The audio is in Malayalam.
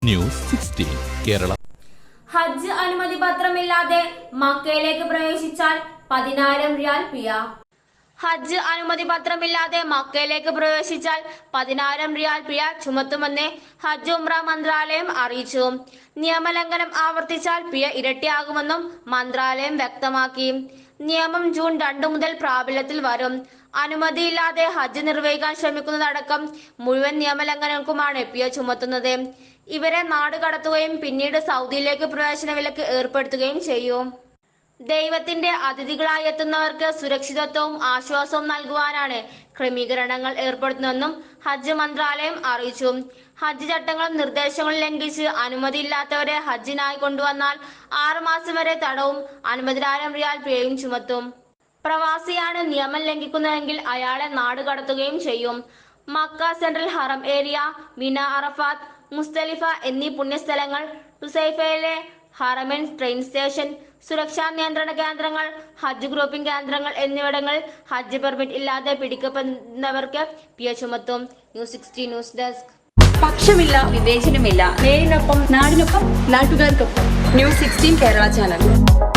ന്യൂസ് 16 കേരള. ഹജ്ജ് അനുമതി പത്രമില്ലാതെ മക്കയിലേക്ക് പ്രവേശിച്ചാൽ 10,000 റിയാൽ പിഴ. ഹജ്ജ് അനുമതി പത്രമില്ലാതെ മക്കയിലേക്ക് പ്രവേശിച്ചാൽ 10,000 റിയാൽ പിഴ ചുമത്തുമെന്ന് ഹജ്ജ് ഉംറ മന്ത്രാലയം അറിയിച്ചു. നിയമലംഘനം ആവർത്തിച്ചാൽ പിഴ ഇരട്ടിയാകുമെന്നും മന്ത്രാലയം വ്യക്തമാക്കി. നിയമം ജൂൺ 2 മുതൽ പ്രാബല്യത്തിൽ വരും. അനുമതിയില്ലാതെ ഹജ്ജ് നിർവഹിക്കാൻ ശ്രമിക്കുന്നതടക്കം മുഴുവൻ നിയമലംഘനങ്ങൾക്കുമാണ് പിഴ ചുമത്തുന്നത്. ഇവരെ നാട് കടത്തുകയും പിന്നീട് സൗദിയിലേക്ക് പ്രവേശന വിലക്ക് ഏർപ്പെടുത്തുകയും ചെയ്യും. ദൈവത്തിന്റെ അതിഥികളായി എത്തുന്നവർക്ക് സുരക്ഷിതത്വവും ആശ്വാസവും നൽകുവാനാണ് ക്രമീകരണങ്ങൾ ഏർപ്പെടുത്തുന്നതെന്നും ഹജ്ജ് മന്ത്രാലയം അറിയിച്ചു. ഹജ്ജ് ചട്ടങ്ങളും നിർദ്ദേശങ്ങളും ലംഘിച്ച് അനുമതിയില്ലാത്തവരെ ഹജ്ജിനായി കൊണ്ടുവന്നാൽ 6 മാസം വരെ തടവും 50,000 റിയാൽ പിഴയും ചുമത്തും. പ്രവാസിയാണ് നിയമം ലംഘിക്കുന്നതെങ്കിൽ അയാളെ നാട് കടത്തുകയും ചെയ്യും. മക്ക സെൻട്രൽ ഹറം ഏരിയ, മിന, അറഫാത്ത്, മുസ്ദലിഫ എന്നീ പുണ്യസ്ഥലങ്ങൾ, ഹുസൈഫയിലെ ഹറമൈൻ ട്രെയിൻ സ്റ്റേഷൻ, സുരക്ഷാ നിയന്ത്രണ കേന്ദ്രങ്ങൾ, ഹജ്ജ് ഗ്രൂപ്പിംഗ് കേന്ദ്രങ്ങൾ എന്നിവിടങ്ങളിൽ ഹജ്ജ് പെർമിറ്റ് ഇല്ലാതെ പിടിക്കപ്പെടുന്നവർക്ക് പിഴ ചുമത്തും. News 16 news desk. പക്ഷമില്ല, വിവേചനമില്ല. നേരിനൊപ്പം, നാടിനൊപ്പം, നാട്ടുകാർക്കൊപ്പം. News 16 Kerala channel.